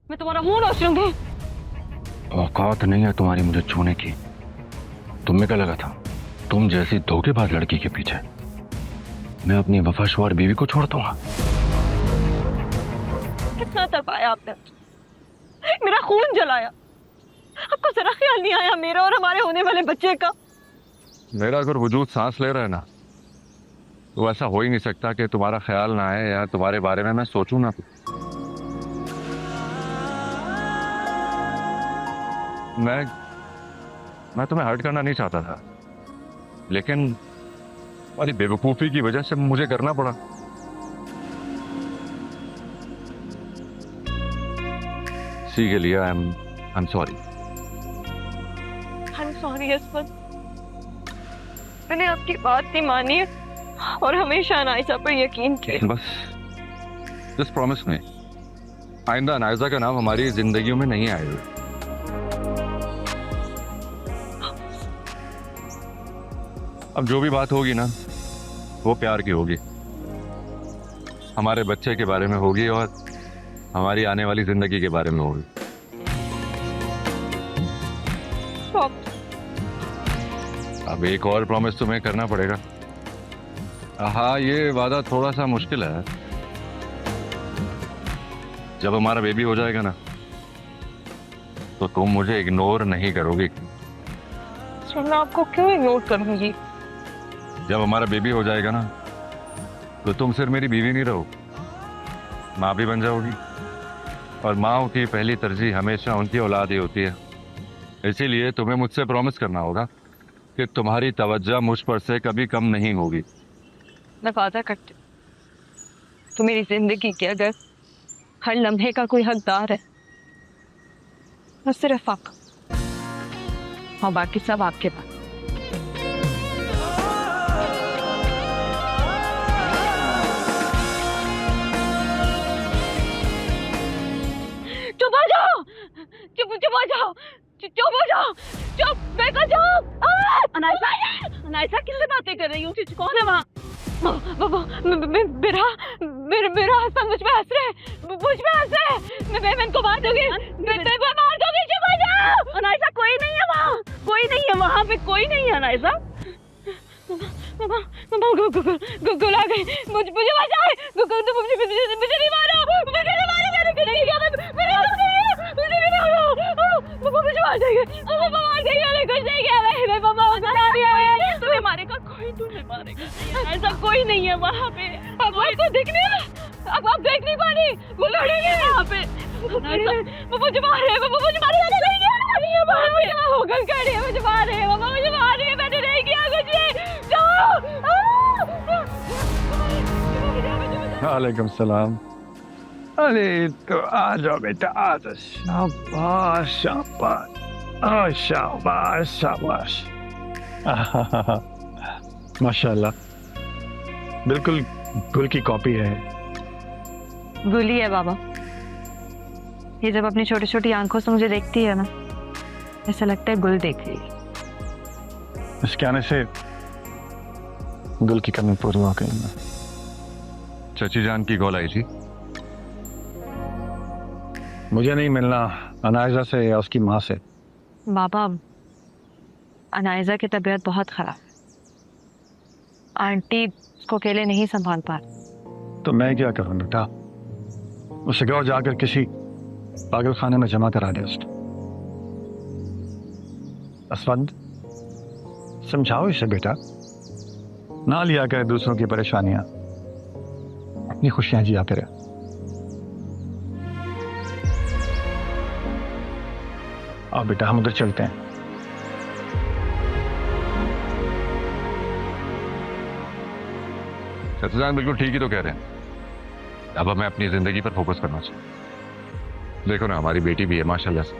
मैं तुम्हारा मुंह नोच लूंगी। औकात नहीं है तुम्हारी मुझे छूने की। तुम्हें क्या लगा था तुम जैसी धोखेबाज लड़की के पीछे मैं अपनी वफाशुमार बीवी को छोड़ दूंगा? कितना तरपाया आपने, मेरा खून जलाया। आपको जरा ख्याल नहीं आया मेरा और हमारे होने वाले बच्चे का? मेरा अगर वजूद सांस ले रहा है ना, तो ऐसा हो ही नहीं सकता कि तुम्हारा ख्याल ना आए या तुम्हारे बारे में मैं सोचूं ना। मैं तुम्हें हर्ट करना नहीं चाहता था, लेकिन तुम्हारी बेवकूफी की वजह से मुझे करना पड़ा। इसी के लिए I am sorry. I'm sorry असमत, मैंने आपकी बात नहीं मानी और हमेशा अनायसा पर यकीन किया। बस जस्ट प्रॉमिस मी, आइंदा अनायजा का नाम हमारी जिंदगियों में नहीं आएगा। अब जो भी बात होगी ना, वो प्यार की होगी, हमारे बच्चे के बारे में होगी और हमारी आने वाली जिंदगी के बारे में होगी। अब एक और प्रॉमिस तुम्हें करना पड़ेगा। हाँ, ये वादा थोड़ा सा मुश्किल है। जब हमारा बेबी हो जाएगा ना, तो तुम मुझे इग्नोर नहीं करोगी। मैं आपको क्यों इग्नोर करूंगी? जब हमारा बेबी हो जाएगा ना, तो तुम सिर्फ मेरी बीवी नहीं रहो, माँ भी बन जाओगी। और माँ की पहली तरजीह हमेशा उनकी औलाद ही होती है। इसीलिए तुम्हें मुझसे प्रॉमिस करना होगा कि तुम्हारी तवज्जो मुझ पर से कभी कम नहीं होगी। मैं वादा करती हूँ, तो मेरी जिंदगी के अगर हर लम्हे का कोई हकदार है, वो सिर्फ आप और बाकी सब आपके पास। चुप हो जाओ, चुप हो जाओ, चुप हो जाओ, चुप, बेटा चुप। अनायसा, अनायसा किससे बातें कर रही हूँ? कौन है वहाँ? मेरा हस्बैंड मुझ पे हंस रहे हैं, मुझ पे हंस रहे हैं। मैं इनको मार दूंगी, मैं मार दूंगी। चुप हो जाओ। अनायसा कोई नहीं है वहाँ, कोई नहीं है वहाँ पे, कोई नहीं है अनायसा। गुल आ गई, मुझे बचाए, मुझे नहीं मारो, मुझे नहीं मारो, मुझे मार देंगे, पापा मार देंगे। मैंने कुछ नहीं किया, मैं पापा बता रही है। तुम्हें मारेगा कोई, तुम्हें मारेगा, ऐसा कोई नहीं है वहाँ पे। अब आपको दिख नहीं रहा, अब आप देख नहीं पा रही, वो लड़ेंगे यहाँ पे। वो मुझे मार रहे हैं, वो मुझे मार रहे हैं, होगा कर रही है, मुझे मार रहे हैं, पापा मुझे मार रही है, मैंने नहीं किया कुछ भी। वालेकुम सलाम। अरे तो आ जाओ बेटा, आ जाओ। शाबाश शाबाश, शाबाश शाबाश। माशाल्लाह, बिल्कुल गुल की कॉपी है। गुली है बाबा, ये जब अपनी छोटी छोटी आंखों से मुझे देखती है ना, ऐसा लगता है गुल देख रही है। इसके आने से गुल की कमी पूरी हो गई। चची जान की कॉल आई थी। मुझे नहीं मिलना, अनायजा से या उसकी माँ से। बाबा, अनायजा की तबीयत बहुत खराब है, आंटी उसको अकेले नहीं संभाल पा रही। तो मैं क्या करूं बेटा? उसे गाँव जाकर किसी पागल खाने में जमा करा दे उसको। असवंद, समझाओ इसे बेटा, ना लिया करे दूसरों की परेशानियां, अपनी खुशियां जिया करे। आओ बेटा, हम उधर चलते हैं। सतजान बिल्कुल ठीक ही तो कह रहे हैं। अब हमें अपनी जिंदगी पर फोकस करना चाहिए। देखो ना, हमारी बेटी भी है माशाल्लाह से,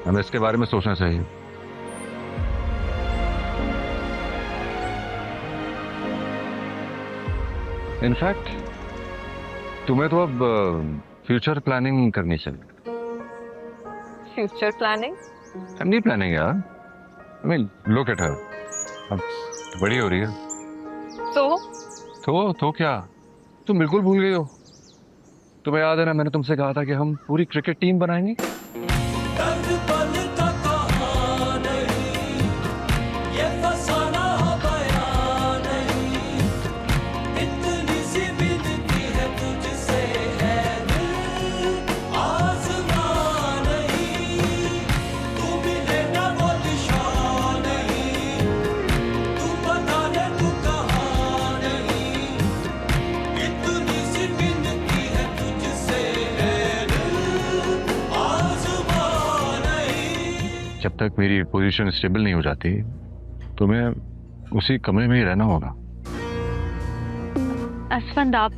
हमें इसके बारे में सोचना चाहिए। इनफैक्ट तुम्हें तो अब फ्यूचर प्लानिंग करनी चाहिए। Future planning? फैमिली प्लानिंग यार। I mean look at her, अब बड़ी हो रही है। तो तो क्या तुम बिल्कुल भूल गई हो? तुम्हें याद है ना, मैंने तुमसे कहा था कि हम पूरी क्रिकेट टीम बनाएंगे। जब तक मेरी पोजीशन स्टेबल नहीं हो जाती तो मैं उसी कमरे में ही रहना होगा। असफंद, आप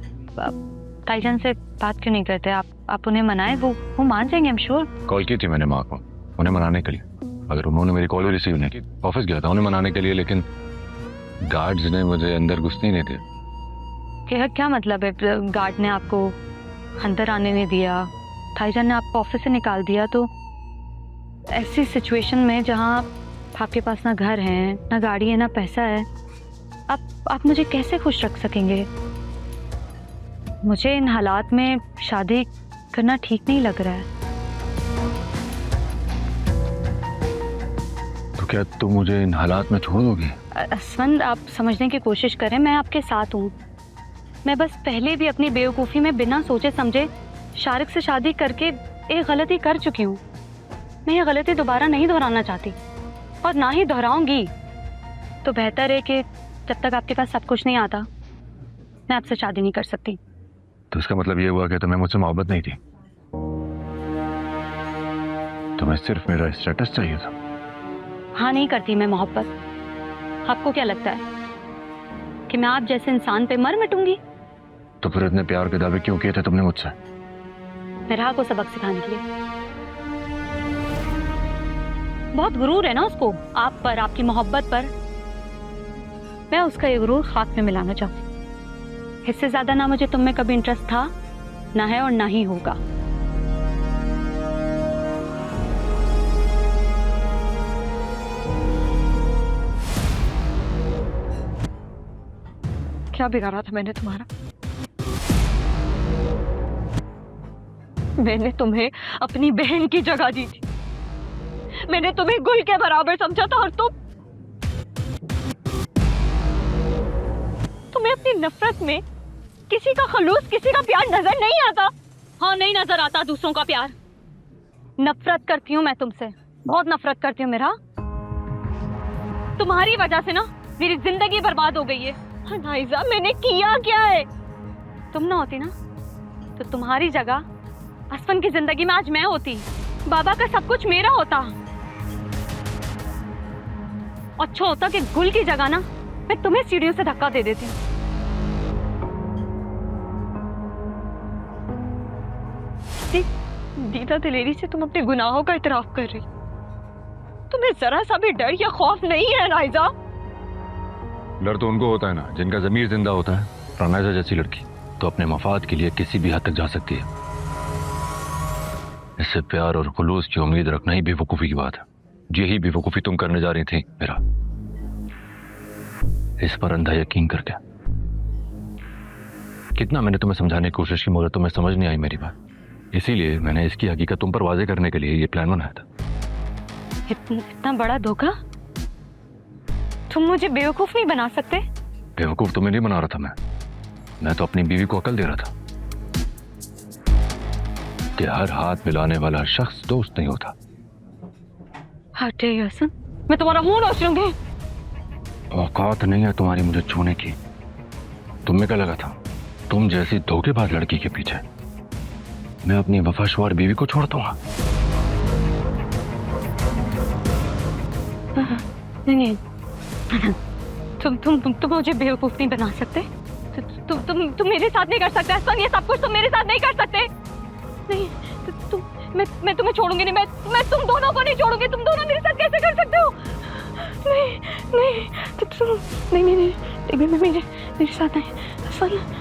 ताईजान से बात क्यों नहीं करते? आप उन्हें मनाएं, वो मान जाएंगे, आई एम श्योर। कॉल की थी मैंने माँ को उन्हें मनाने के लिए, अगर उन्होंने मेरी कॉल रिसीव नहीं की। ऑफिस गया था उन्हें मनाने के लिए, लेकिन गार्ड्स ने मुझे अंदर घुसने नहीं दिया। क्या मतलब है? गार्ड ने आपको अंदर आने नहीं दिया, ताईजान ने आपको ऑफिस से निकाल दिया, तो ऐसी सिचुएशन में जहाँ आपके पास ना घर है, ना गाड़ी है, ना पैसा है, आप मुझे कैसे खुश रख सकेंगे? मुझे इन हालात में शादी करना ठीक नहीं लग रहा है। तो क्या तुम मुझे इन हालात में छोड़ दोगे? असफंद, आप समझने की कोशिश करें, मैं आपके साथ हूँ। मैं बस पहले भी अपनी बेवकूफ़ी में बिना सोचे समझे शारिक से शादी करके एक गलती कर चुकी हूँ। मैं ये गलती दोबारा नहीं दोहराना चाहती और ना ही दोहराऊंगी। तो बेहतर है कि जब तक आपके पास सब कुछ नहीं आता, मैं आपसे शादी नहीं कर सकती। तो इसका मतलब ये हुआ कि तुम्हें मुझसे मोहब्बत नहीं थी, तुम्हें सिर्फ मेरा स्टेटस चाहिए था। हाँ, नहीं करती मैं मोहब्बत। आपको क्या लगता है कि मैं आप जैसे इंसान पे मर मिटूंगी? तो फिर इतने प्यार के दावे क्यों किए थे तुमने मुझसे? मेरा को सबक सिखाने के लिए। बहुत गुरूर है ना उसको, आप पर, आपकी मोहब्बत पर। मैं उसका ये गुरूर खाक में मिलाना चाहती। इससे ज्यादा ना मुझे तुम में कभी इंटरेस्ट था, ना है और ना ही होगा। क्या बिगाड़ा था मैंने तुम्हारा? मैंने तुम्हें अपनी बहन की जगह दी थी, मैंने तुम्हें गुल के बराबर समझा था, और तुम्हें अपनी नफरत में किसी का खलूस, किसी का प्यार नजर नहीं आता। हाँ, नहीं नजर आता दूसरों का प्यार। नफरत करती हूँ मैं तुमसे, बहुत नफरत करती हूँ मेरा। तुम्हारी वजह से ना मेरी जिंदगी बर्बाद हो गई है। नाइजा, मैंने किया क्या है? तुम ना होती ना तो तुम्हारी जगह असफन की जिंदगी में आज मैं होती, बाबा का सब कुछ मेरा होता। अच्छा होता कि गुल की जगह ना मैं तुम्हें सीढ़ियों से धक्का दे देती। दीदा दिलेरी से तुम अपने गुनाहों का इतराफ कर रही, तुम्हें जरा सा भी डर या खौफ नहीं है नाइजा? डर तो उनको होता है ना जिनका ज़मीर जिंदा होता है। और नाइजा जैसी लड़की तो अपने मफाद के लिए किसी भी हद तक जा सकती है। इससे प्यार और खुलूस की उम्मीद रखना ही बेवकूफ़ी की बात है। यही बेवकूफ़ी तुम करने जा रही थी मेरा, इस पर अंधा यकीन करके। कितना मैंने तुम्हें समझाने की कोशिश की, मगर तुम्हें समझ नहीं आई मेरी बात। इसीलिए मैंने इसकी हकीकत तुम पर वाजे करने के लिए ये प्लान बनाया था। इतना बड़ा धोखा? तुम मुझे बेवकूफ नहीं बना सकते? बेवकूफ तुम्हें नहीं बना रहा था मैं तो अपनी बीवी को अकल दे रहा था कि हर हाथ मिलाने वाला शख्स दोस्त नहीं होता। हटे हसन, मैं तुम्हारा मुंह नोच लूंगी। औकात नहीं है तुम्हारी मुझे छूने की। तुम्हें क्या लगा था तुम जैसी धोखेबाज लड़की के पीछे मैं अपनी वफाशवार बीवी को छोड़ दूंगा? नहीं, तुम मुझे बेवकूफ नहीं बना सकते। तुम मेरे साथ नहीं कर सकते असफन, ये सब कुछ तुम मेरे साथ नहीं कर सकते। नहीं, मैं तुम्हें छोड़ूंगी नहीं। मैं तुम दोनों को नहीं छोड़ूंगी। तुम दोनों मेरे साथ कैसे कर सकते हो? नहीं, तुम नहीं, मेरे साथ नहीं असफन।